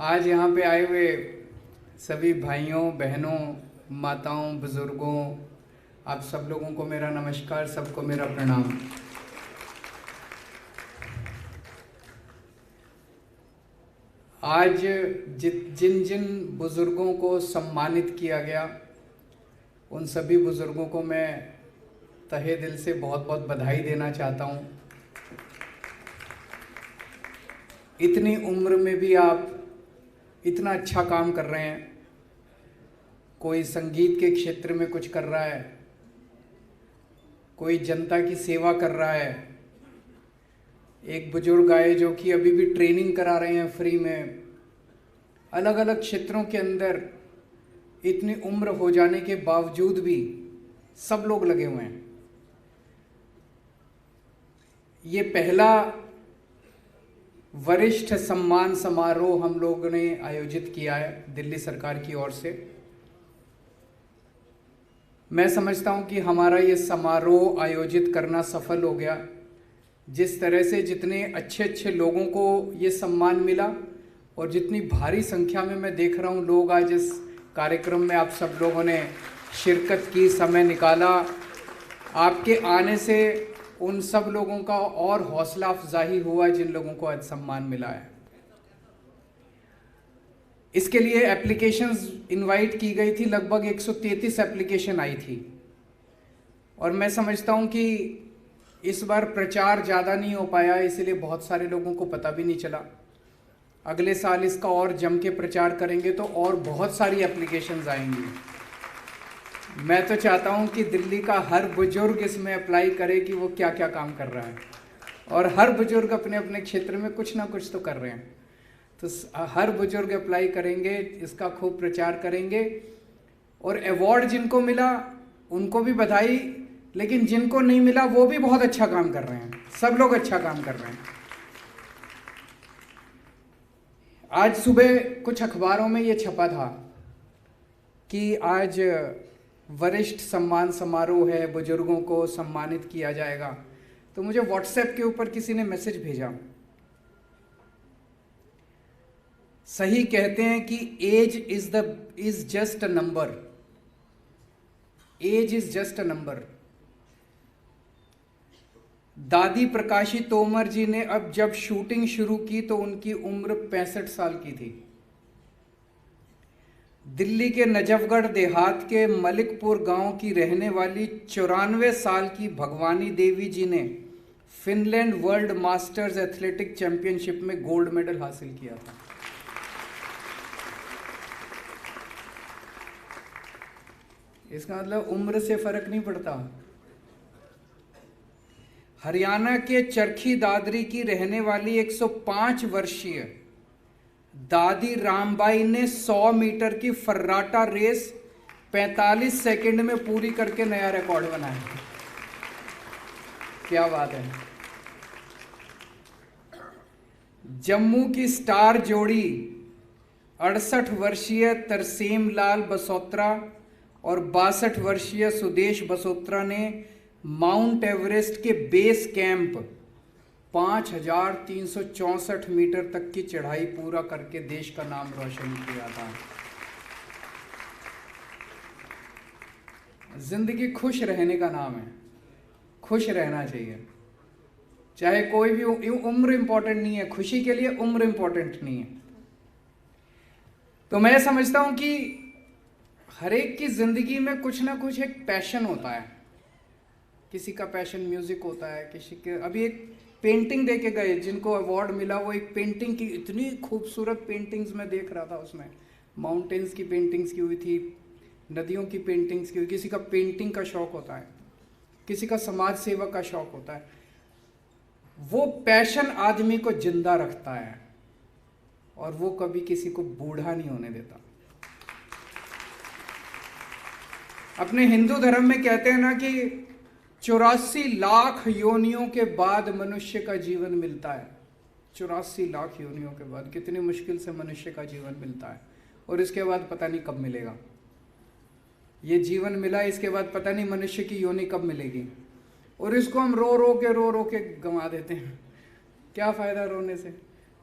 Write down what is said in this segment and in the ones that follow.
आज यहाँ पे आए हुए सभी भाइयों बहनों माताओं बुज़ुर्गों, आप सब लोगों को मेरा नमस्कार, सबको मेरा प्रणाम। आज जिन जिन बुज़ुर्गों को सम्मानित किया गया, उन सभी बुज़ुर्गों को मैं तहे दिल से बहुत बहुत बधाई देना चाहता हूँ। इतनी उम्र में भी आप इतना अच्छा काम कर रहे हैं। कोई संगीत के क्षेत्र में कुछ कर रहा है, कोई जनता की सेवा कर रहा है। एक बुजुर्ग आए जो कि अभी भी ट्रेनिंग करा रहे हैं फ्री में। अलग अलग क्षेत्रों के अंदर इतनी उम्र हो जाने के बावजूद भी सब लोग लगे हुए हैं। ये पहला वरिष्ठ सम्मान समारोह हम लोगों ने आयोजित किया है दिल्ली सरकार की ओर से। मैं समझता हूं कि हमारा ये समारोह आयोजित करना सफल हो गया। जिस तरह से जितने अच्छे अच्छे लोगों को ये सम्मान मिला और जितनी भारी संख्या में मैं देख रहा हूँ लोग आज इस कार्यक्रम में आप सब लोगों ने शिरकत की, समय निकाला। आपके आने से उन सब लोगों का और हौसला अफजाई हुआ जिन लोगों को आज सम्मान मिला है। इसके लिए एप्लीकेशंस इनवाइट की गई थी, लगभग 133 एप्लीकेशन आई थी। और मैं समझता हूं कि इस बार प्रचार ज़्यादा नहीं हो पाया, इसलिए बहुत सारे लोगों को पता भी नहीं चला। अगले साल इसका और जम के प्रचार करेंगे तो और बहुत सारी एप्लीकेशंस आएंगी। मैं तो चाहता हूं कि दिल्ली का हर बुजुर्ग इसमें अप्लाई करे कि वो क्या क्या काम कर रहा है, और हर बुजुर्ग अपने अपने क्षेत्र में कुछ ना कुछ तो कर रहे हैं। तो हर बुजुर्ग अप्लाई करेंगे, इसका खूब प्रचार करेंगे। और अवार्ड जिनको मिला उनको भी बधाई, लेकिन जिनको नहीं मिला वो भी बहुत अच्छा काम कर रहे हैं। सब लोग अच्छा काम कर रहे हैं। आज सुबह कुछ अखबारों में ये छपा था कि आज वरिष्ठ सम्मान समारोह है, बुजुर्गों को सम्मानित किया जाएगा। तो मुझे व्हाट्सएप के ऊपर किसी ने मैसेज भेजा। सही कहते हैं कि age is just a number. Age is just a number. दादी प्रकाशी तोमर जी ने अब जब शूटिंग शुरू की तो उनकी उम्र 65 साल की थी। दिल्ली के नजफगढ़ देहात के मलिकपुर गांव की रहने वाली 94 साल की भगवानी देवी जी ने Finland world masters athletic championship में गोल्ड मेडल हासिल किया था। इसका मतलब उम्र से फर्क नहीं पड़ता। हरियाणा के चरखी दादरी की रहने वाली 105 वर्षीय दादी रामबाई ने 100 मीटर की फर्राटा रेस 45 सेकंड में पूरी करके नया रिकॉर्ड बनाया। क्या बात है। जम्मू की स्टार जोड़ी 68 वर्षीय तरसेम लाल बसोत्रा और 62 वर्षीय सुदेश बसोत्रा ने माउंट एवरेस्ट के बेस कैंप 5364 मीटर तक की चढ़ाई पूरा करके देश का नाम रोशन किया था। जिंदगी खुश रहने का नाम है, खुश रहना चाहिए। चाहे कोई भी उम्र इंपॉर्टेंट नहीं है, खुशी के लिए उम्र इंपॉर्टेंट नहीं है। तो मैं समझता हूं कि हर एक की जिंदगी में कुछ ना कुछ एक पैशन होता है। किसी का पैशन म्यूजिक होता है, किसी के अभी एक पेंटिंग दे के गए जिनको अवार्ड मिला, वो एक पेंटिंग की इतनी खूबसूरत पेंटिंग्स में देख रहा था। उसमें माउंटेन्स की पेंटिंग्स की हुई थी, नदियों की पेंटिंग्स की हुई। किसी का पेंटिंग का शौक होता है, किसी का समाज सेवा का शौक होता है। वो पैशन आदमी को जिंदा रखता है और वो कभी किसी को बूढ़ा नहीं होने देता। अपने हिंदू धर्म में कहते हैं ना कि 84 लाख योनियों के बाद मनुष्य का जीवन मिलता है। 84 लाख योनियों के बाद कितनी मुश्किल से मनुष्य का जीवन मिलता है, और इसके बाद पता नहीं कब मिलेगा। ये जीवन मिला, इसके बाद पता नहीं मनुष्य की योनि कब मिलेगी, और इसको हम रो रो के गंवा देते हैं। क्या फ़ायदा रोने से।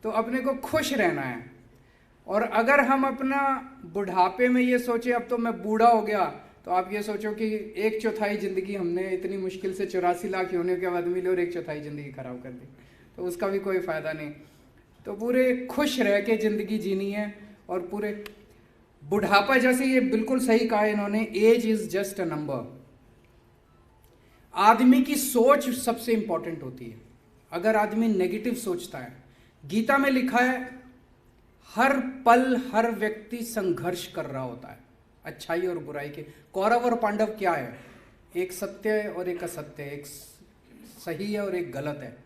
तो अपने को खुश रहना है और अगर हम अपना बुढ़ापे में ये सोचे अब तो मैं बूढ़ा हो गया, तो आप ये सोचो कि 1/4 ज़िंदगी हमने इतनी मुश्किल से 84 लाख होने के बाद मिले और 1/4 ज़िंदगी खराब कर दी, तो उसका भी कोई फ़ायदा नहीं। तो पूरे खुश रह के ज़िंदगी जीनी है। और पूरे बुढ़ापा, जैसे ये बिल्कुल सही कहा इन्होंने, age is just a number. आदमी की सोच सबसे इंपॉर्टेंट होती है। अगर आदमी नेगेटिव सोचता है, गीता में लिखा है हर पल हर व्यक्ति संघर्ष कर रहा होता है अच्छाई और बुराई के। कौरव और पांडव क्या है? एक सत्य है और एक असत्य है, एक सही है और एक गलत है।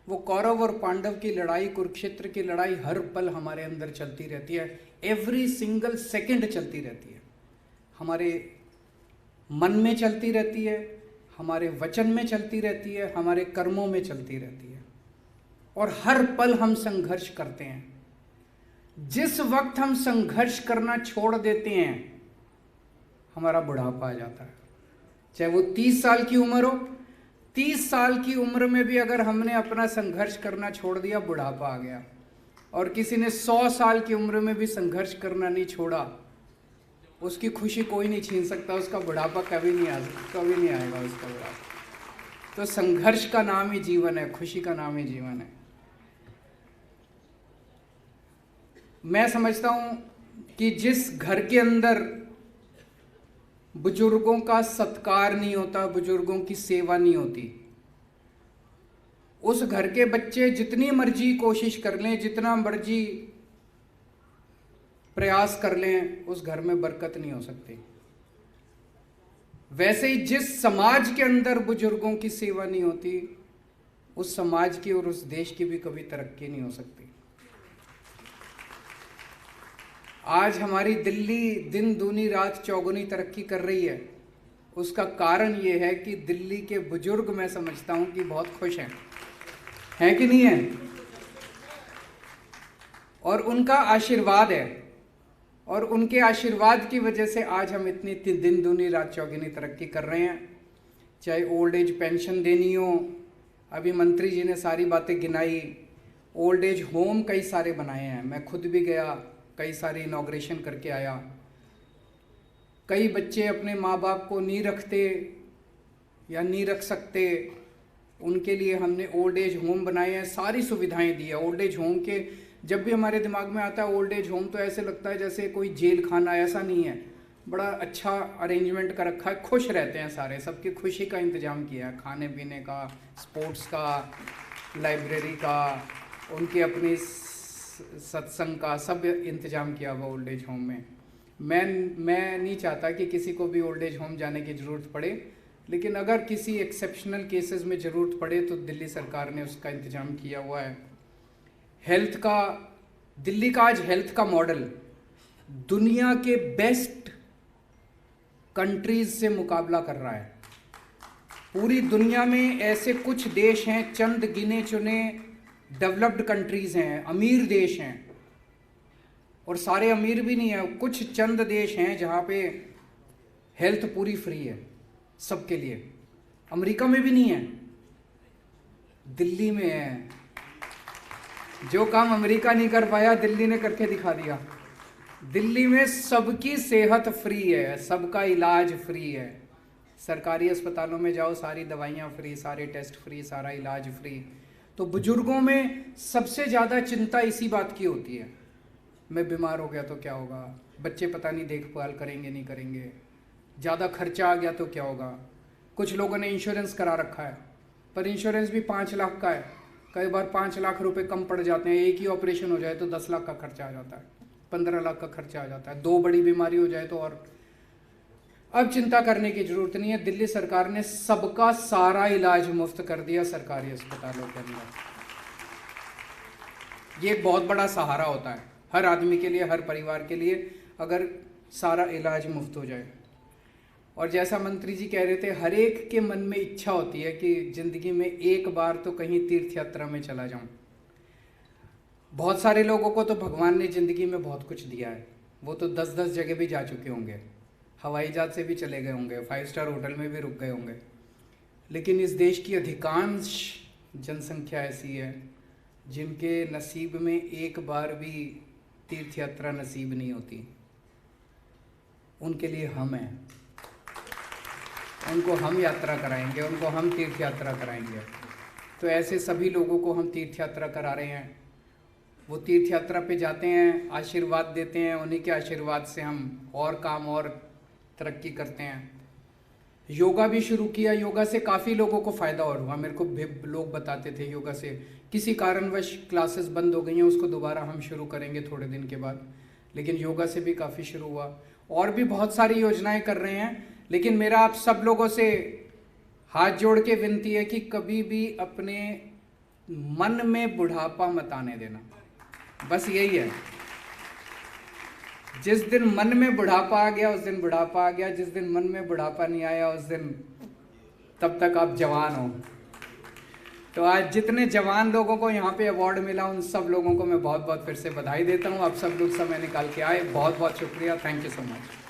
वो कौरव और पांडव की लड़ाई, कुरुक्षेत्र की लड़ाई हर पल हमारे अंदर चलती रहती है, एवरी सिंगल सेकंड चलती रहती है। हमारे मन में चलती रहती है, हमारे वचन में चलती रहती है, हमारे कर्मों में चलती रहती है, और हर पल हम संघर्ष करते हैं। जिस वक्त हम संघर्ष करना छोड़ देते हैं, हमारा बुढ़ापा आ जाता है। चाहे वो 30 साल की उम्र हो, 30 साल की उम्र में भी अगर हमने अपना संघर्ष करना छोड़ दिया, बुढ़ापा आ गया। और किसी ने 100 साल की उम्र में भी संघर्ष करना नहीं छोड़ा, उसकी खुशी कोई नहीं छीन सकता, उसका बुढ़ापा कभी नहीं आएगा उसका बुढ़ापा। तो संघर्ष का नाम ही जीवन है, खुशी का नाम ही जीवन है। मैं समझता हूं कि जिस घर के अंदर बुजुर्गों का सत्कार नहीं होता, बुजुर्गों की सेवा नहीं होती, उस घर के बच्चे जितनी मर्जी कोशिश कर लें, जितना मर्जी प्रयास कर लें, उस घर में बरकत नहीं हो सकती। वैसे ही जिस समाज के अंदर बुजुर्गों की सेवा नहीं होती, उस समाज की और उस देश की भी कभी तरक्की नहीं हो सकती। आज हमारी दिल्ली दिन दूनी रात चौगुनी तरक्की कर रही है, उसका कारण ये है कि दिल्ली के बुजुर्ग, मैं समझता हूँ कि बहुत खुश हैं कि नहीं है, और उनका आशीर्वाद है, और उनके आशीर्वाद की वजह से आज हम इतनी दिन दूनी रात चौगुनी तरक्की कर रहे हैं। चाहे ओल्ड एज पेंशन देनी हो, अभी मंत्री जी ने सारी बातें गिनाई, ओल्ड एज होम कई सारे बनाए हैं, मैं खुद भी गया, कई सारे इनॉग्रेशन करके आया। कई बच्चे अपने माँ बाप को नहीं रखते या नहीं रख सकते, उनके लिए हमने ओल्ड एज होम बनाए हैं, सारी सुविधाएं दी है। ओल्ड एज होम के जब भी हमारे दिमाग में आता है ओल्ड एज होम, तो ऐसे लगता है जैसे कोई जेल खाना, ऐसा नहीं है, बड़ा अच्छा अरेंजमेंट कर रखा है, खुश रहते हैं सारे, सबकी खुशी का इंतजाम किया है, खाने पीने का, स्पोर्ट्स का, लाइब्रेरी का, उनके अपनी सत्संग का, सब इंतजाम किया हुआ ओल्ड एज होम में। मैं नहीं चाहता कि किसी को भी ओल्ड एज होम जाने की ज़रूरत पड़े, लेकिन अगर किसी एक्सेप्शनल केसेस में ज़रूरत पड़े तो दिल्ली सरकार ने उसका इंतज़ाम किया हुआ है। हेल्थ का, दिल्ली का आज हेल्थ का मॉडल दुनिया के बेस्ट कंट्रीज से मुकाबला कर रहा है। पूरी दुनिया में ऐसे कुछ देश हैं, चंद गिने चुने डेवलप्ड कंट्रीज हैं, अमीर देश हैं, और सारे अमीर भी नहीं है, कुछ चंद देश हैं जहाँ पे हेल्थ पूरी फ्री है सबके लिए। अमेरिका में भी नहीं है, दिल्ली में है। जो काम अमेरिका नहीं कर पाया, दिल्ली ने करके दिखा दिया। दिल्ली में सबकी सेहत फ्री है, सबका इलाज फ्री है। सरकारी अस्पतालों में जाओ, सारी दवाइयाँ फ्री, सारे टेस्ट फ्री, सारा इलाज फ्री। तो बुजुर्गों में सबसे ज़्यादा चिंता इसी बात की होती है, मैं बीमार हो गया तो क्या होगा, बच्चे पता नहीं देखभाल करेंगे नहीं करेंगे, ज़्यादा खर्चा आ गया तो क्या होगा। कुछ लोगों ने इंश्योरेंस करा रखा है, पर इंश्योरेंस भी 5 लाख का है, कई बार 5 लाख रुपए कम पड़ जाते हैं। एक ही ऑपरेशन हो जाए तो 10 लाख का खर्चा आ जाता है, 15 लाख का खर्चा आ जाता है, 2 बड़ी बीमारी हो जाए तो और। अब चिंता करने की जरूरत नहीं है, दिल्ली सरकार ने सबका सारा इलाज मुफ्त कर दिया सरकारी अस्पतालों के अंदर। ये एक बहुत बड़ा सहारा होता है हर आदमी के लिए, हर परिवार के लिए, अगर सारा इलाज मुफ्त हो जाए। और जैसा मंत्री जी कह रहे थे, हर एक के मन में इच्छा होती है कि ज़िंदगी में एक बार तो कहीं तीर्थ यात्रा में चला जाऊं। बहुत सारे लोगों को तो भगवान ने ज़िंदगी में बहुत कुछ दिया है, वो तो 10-10 जगह भी जा चुके होंगे, हवाई जहाज से भी चले गए होंगे, 5 स्टार होटल में भी रुक गए होंगे। लेकिन इस देश की अधिकांश जनसंख्या ऐसी है जिनके नसीब में एक बार भी तीर्थ यात्रा नसीब नहीं होती, उनके लिए हम हैं, उनको हम यात्रा कराएंगे, उनको हम तीर्थ यात्रा कराएंगे। तो ऐसे सभी लोगों को हम तीर्थ यात्रा करा रहे हैं। वो तीर्थ यात्रा पे जाते हैं, आशीर्वाद देते हैं, उन्हीं के आशीर्वाद से हम और काम और तरक्की करते हैं। योगा भी शुरू किया, योगा से काफ़ी लोगों को फ़ायदा और हुआ। मेरे को भी लोग बताते थे योगा से किसी कारणवश क्लासेस बंद हो गई हैं, उसको दोबारा हम शुरू करेंगे थोड़े दिन के बाद, लेकिन योगा से भी काफ़ी शुरू हुआ। और भी बहुत सारी योजनाएं कर रहे हैं, लेकिन मेरा आप सब लोगों से हाथ जोड़ के विनती है कि कभी भी अपने मन में बुढ़ापा मत आने देना, बस यही है। जिस दिन मन में बुढ़ापा आ गया उस दिन बुढ़ापा आ गया, जिस दिन मन में बुढ़ापा नहीं आया उस दिन, तब तक आप जवान हो। तो आज जितने जवान लोगों को यहाँ पे अवार्ड मिला उन सब लोगों को मैं बहुत बहुत फिर से बधाई देता हूँ। आप सब लोग समय निकाल के आए, बहुत बहुत शुक्रिया, थैंक यू सो मच।